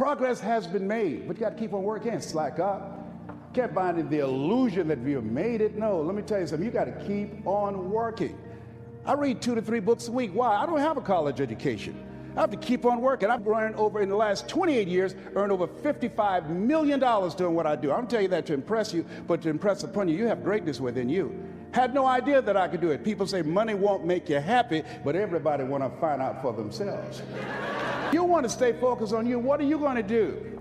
Progress has been made, but you got to keep on working. Can't slack up. Can't buy into the illusion that we have made it. No, let me tell you something. You got to keep on working. I read 2 to 3 books a week. Why? I don't have a college education. I have to keep on working. I've earned over, in the last 28 years, earned over $55 million doing what I do. I'm telling you that to impress you, but to impress upon you, you have greatness within you. Had no idea that I could do it. People say money won't make you happy, but everybody want to find out for themselves. You want to stay focused on you. What are you going to do?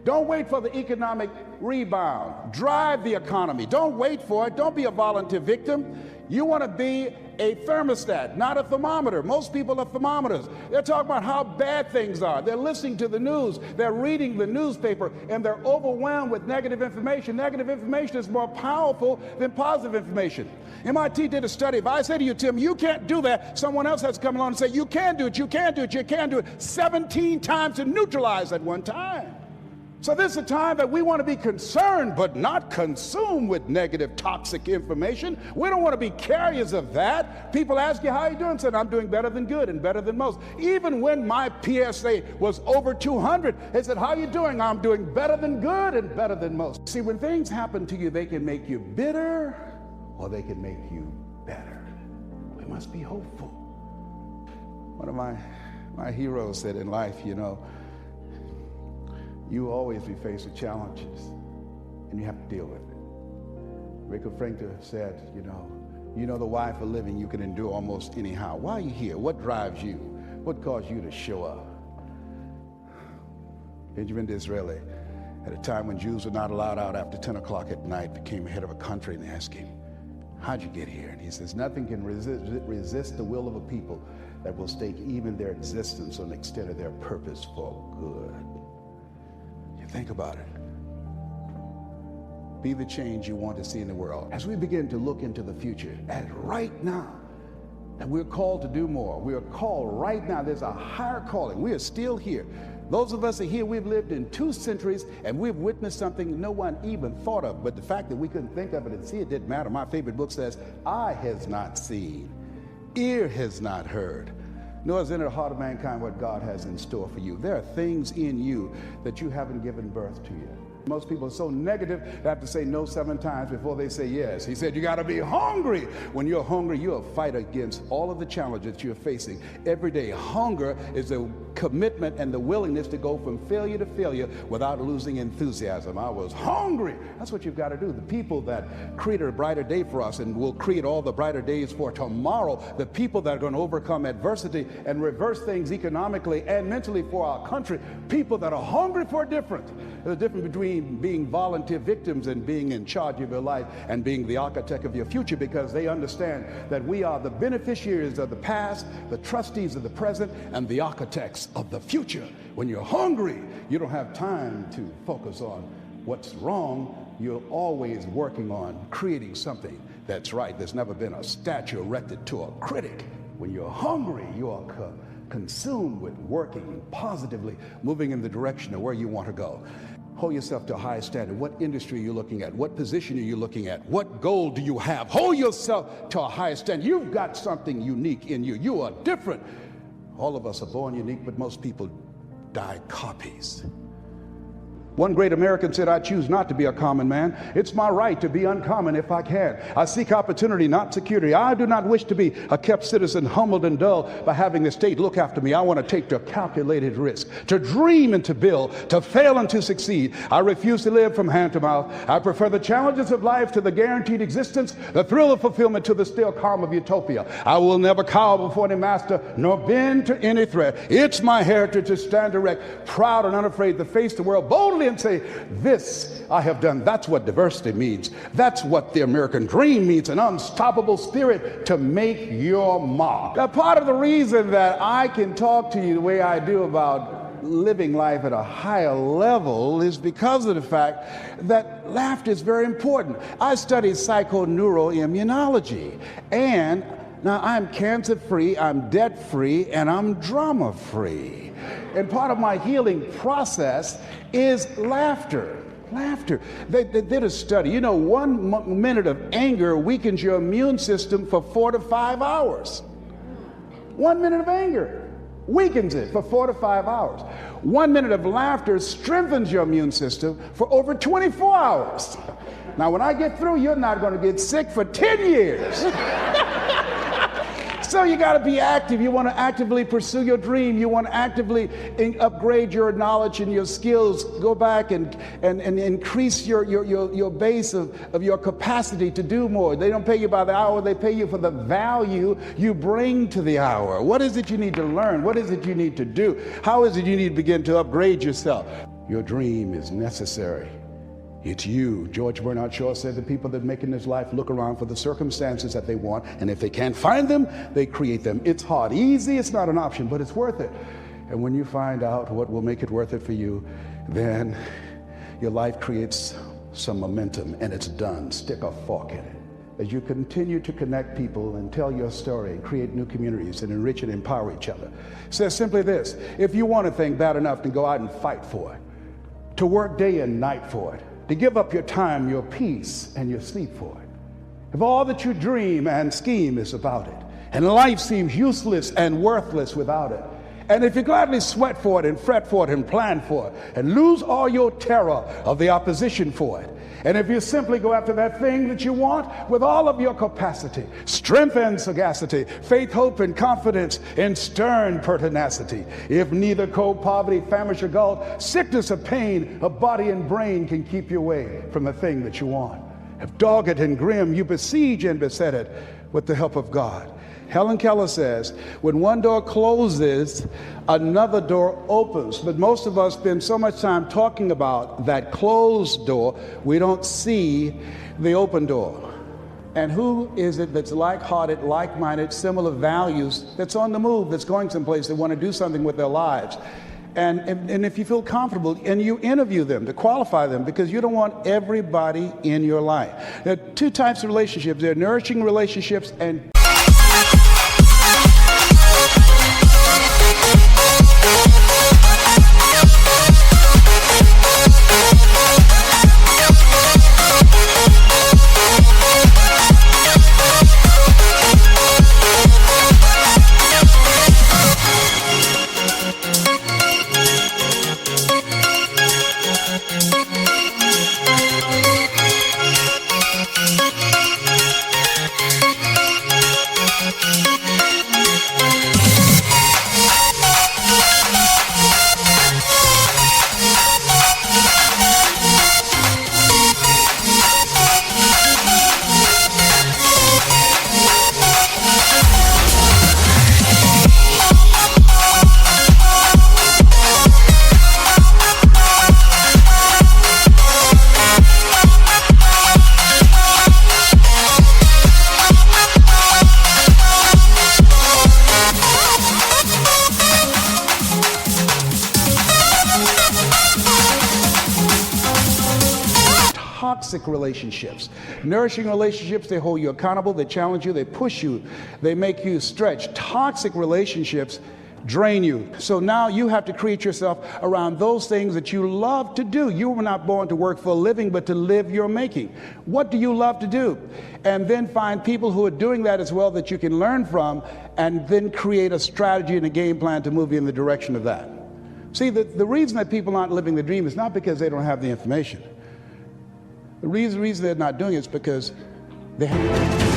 Don't wait for the economic rebound. Drive the economy. Don't wait for it. Don't be a volunteer victim. You want to be a thermostat, not a thermometer. Most people are thermometers. They're talking about how bad things are. They're listening to the news. They're reading the newspaper, and they're overwhelmed with negative information. Negative information is more powerful than positive information. MIT did a study. If I say to you, Tim, you can't do that, someone else has to come along and say, you can do it, you can do it, you can do it, 17 times to neutralize at one time. So this is a time that we want to be concerned, but not consumed with negative, toxic information. We don't want to be carriers of that. People ask you, how are you doing? I said, I'm doing better than good and better than most. Even when my PSA was over 200, they said, how are you doing? I'm doing better than good and better than most. See, when things happen to you, they can make you bitter or they can make you better. We must be hopeful. One of my heroes said in life, you will always be faced with challenges, and you have to deal with it. Rico Frankel said, you know the why for living you can endure almost anyhow. Why are you here? What drives you? What caused you to show up? Benjamin Disraeli, at a time when Jews were not allowed out after 10 o'clock at night, became head of a country, and they asked him, how'd you get here? And he says, nothing can resist the will of a people that will stake even their existence on the extent of their purpose for good. Think about it. Be the change you want to see in the world. As we begin to look into the future, and right now, that we're called to do more. We are called right now. There's a higher calling. We are still here. Those of us that are here, we've lived in 2 centuries, and we've witnessed something no one even thought of. But the fact that we couldn't think of it and see it didn't matter. My favorite book says, eye has not seen, ear has not heard, nor has entered the heart of mankind what God has in store for you. There are things in you that you haven't given birth to yet. Most people are so negative, they have to say no 7 times before they say yes. He said, you got to be hungry. When you're hungry, you'll fight against all of the challenges you're facing. Every day, hunger is a commitment and the willingness to go from failure to failure without losing enthusiasm. I was hungry. That's what you've got to do. The people that created a brighter day for us and will create all the brighter days for tomorrow, the people that are going to overcome adversity and reverse things economically and mentally for our country, people that are hungry for a difference. There's a difference between being volunteer victims and being in charge of your life and being the architect of your future, because they understand that we are the beneficiaries of the past, the trustees of the present, and the architects of the future. When you're hungry, you don't have time to focus on what's wrong. You're always working on creating something that's right. There's never been a statue erected to a critic. When you're hungry, you are consumed with working positively, moving in the direction of where you want to go. Hold yourself to a high standard. What industry are you looking at? What position are you looking at? What goal do you have? Hold yourself to a higher standard. You've got something unique in you. You are different. All of us are born unique, but most people die copies. One great American said, I choose not to be a common man. It's my right to be uncommon if I can. I seek opportunity, not security. I do not wish to be a kept citizen, humbled and dull by having the state look after me. I want to take the calculated risk, to dream and to build, to fail and to succeed. I refuse to live from hand to mouth. I prefer the challenges of life to the guaranteed existence, the thrill of fulfillment to the still calm of utopia. I will never cower before any master, nor bend to any threat. It's my heritage to stand erect, proud and unafraid, to face the world boldly and say, this I have done. That's what diversity means. That's what the American dream means, an unstoppable spirit to make your mark. Now, part of the reason that I can talk to you the way I do about living life at a higher level is because of the fact that laughter is very important. I studied psychoneuroimmunology, and now I'm cancer-free, I'm debt-free, and I'm drama-free. And part of my healing process is laughter. Laughter. They did a study. 1 minute of anger weakens your immune system for 4 to 5 hours. 1 minute of anger. weakens it for 4 to 5 hours. 1 minute of laughter strengthens your immune system for over 24 hours. Now, when I get through, you're not going to get sick for 10 years. So you got to be active. You want to actively pursue your dream. You want to actively upgrade your knowledge and your skills. Go back and increase your base of your capacity to do more. They don't pay you by the hour. They pay you for the value you bring to the hour. What is it you need to learn? What is it you need to do? How is it you need to begin to upgrade yourself? Your dream is necessary. It's you. George Bernard Shaw said the people that make in this life look around for the circumstances that they want, and if they can't find them, they create them. It's hard. Easy, it's not an option, but it's worth it. And when you find out what will make it worth it for you, then your life creates some momentum, and it's done. Stick a fork in it. As you continue to connect people and tell your story and create new communities and enrich and empower each other, it says simply this: if you want a thing bad enough to go out and fight for it, to work day and night for it, to give up your time, your peace, and your sleep for it. If all that you dream and scheme is about it, and life seems useless and worthless without it, and if you gladly sweat for it and fret for it and plan for it, and lose all your terror of the opposition for it, and if you simply go after that thing that you want with all of your capacity, strength and sagacity, faith, hope, and confidence, and stern pertinacity, if neither cold, poverty, famish, or gulf, sickness or pain of body and brain can keep you away from the thing that you want, if dogged and grim you besiege and beset it with the help of God. Helen Keller says, when one door closes, another door opens. But most of us spend so much time talking about that closed door, we don't see the open door. And who is it that's like-hearted, like-minded, similar values, that's on the move, that's going someplace, they want to do something with their lives? And if you feel comfortable, and you interview them to qualify them, because you don't want everybody in your life. There are two types of relationships. There are nourishing relationships and toxic relationships. Nourishing relationships, they hold you accountable, they challenge you, they push you, they make you stretch. Toxic relationships drain you. So now you have to create yourself around those things that you love to do. You were not born to work for a living, but to live your making. What do you love to do? And then find people who are doing that as well that you can learn from, and then create a strategy and a game plan to move you in the direction of that. See, the reason that people aren't living the dream is not because they don't have the information. The reason they're not doing it is because they have...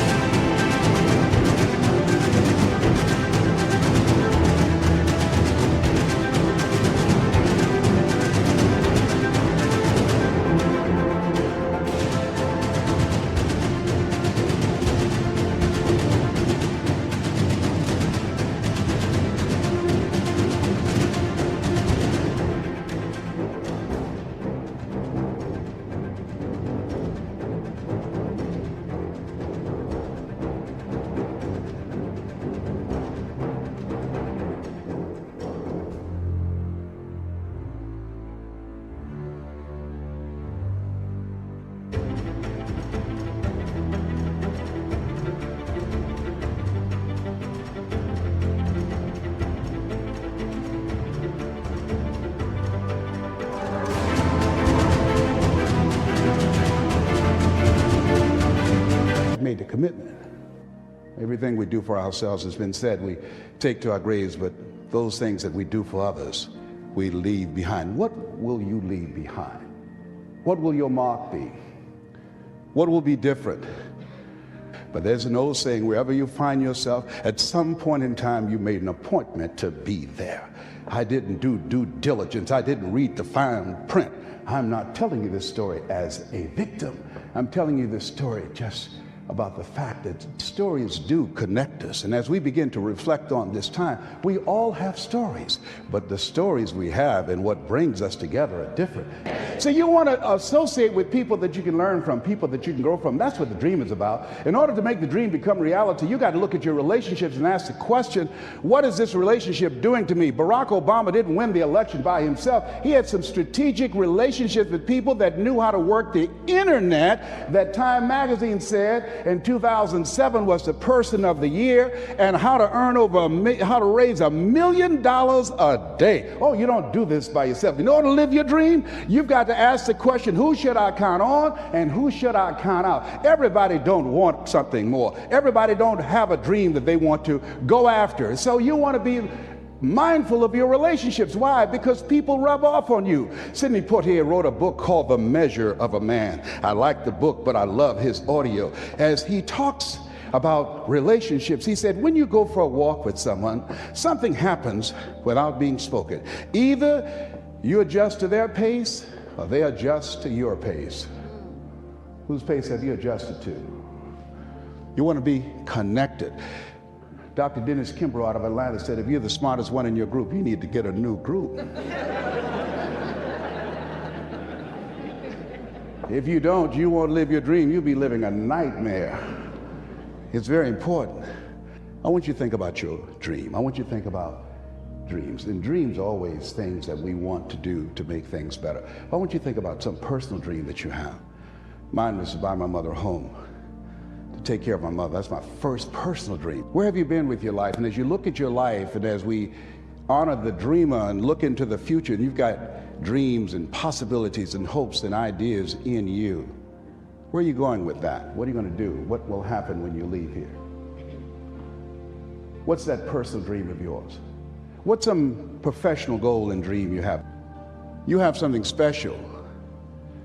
made the commitment. Everything we do for ourselves has been said. We take to our graves, but those things that we do for others, we leave behind. What will you leave behind? What will your mark be? What will be different? But there's an old saying, wherever you find yourself, at some point in time, you made an appointment to be there. I didn't do due diligence. I didn't read the fine print. I'm not telling you this story as a victim. I'm telling you this story just about the fact that stories do connect us. And as we begin to reflect on this time, we all have stories, but the stories we have and what brings us together are different. So you want to associate with people that you can learn from, people that you can grow from. That's what the dream is about. In order to make the dream become reality, you got to look at your relationships and ask the question, what is this relationship doing to me? Barack Obama didn't win the election by himself. He had some strategic relationships with people that knew how to work the internet. That Time magazine said in 2007 was the person of the year, and how to raise $1 million a day. Oh, you don't do this by yourself. In order to live your dream, you've got to ask the question, who should I count on and who should I count out? Everybody don't want something more. Everybody don't have a dream that they want to go after. So you want to be mindful of your relationships. Why? Because people rub off on you. Sidney Poitier wrote a book called The Measure of a Man. I like the book, but I love his audio. As he talks about relationships, he said, when you go for a walk with someone, something happens without being spoken. Either you adjust to their pace or they adjust to your pace. Whose pace have you adjusted to? You want to be connected. Dr. Dennis Kimbrough out of Atlanta said, if you're the smartest one in your group, you need to get a new group. If you don't, you won't live your dream. You'll be living a nightmare. It's very important. I want you to think about your dream. I want you to think about dreams. And dreams are always things that we want to do to make things better. I want you to think about some personal dream that you have. Mine was to buy my mother a home, to take care of my mother. That's my first personal dream. Where have you been with your life? And as you look at your life, and as we honor the dreamer and look into the future, and you've got dreams and possibilities and hopes and ideas in you, where are you going with that? What are you going to do? What will happen when you leave here? What's that personal dream of yours? What's some professional goal and dream you have? You have something special.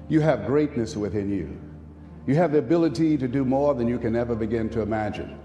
You have greatness within you. You have the ability to do more than you can ever begin to imagine.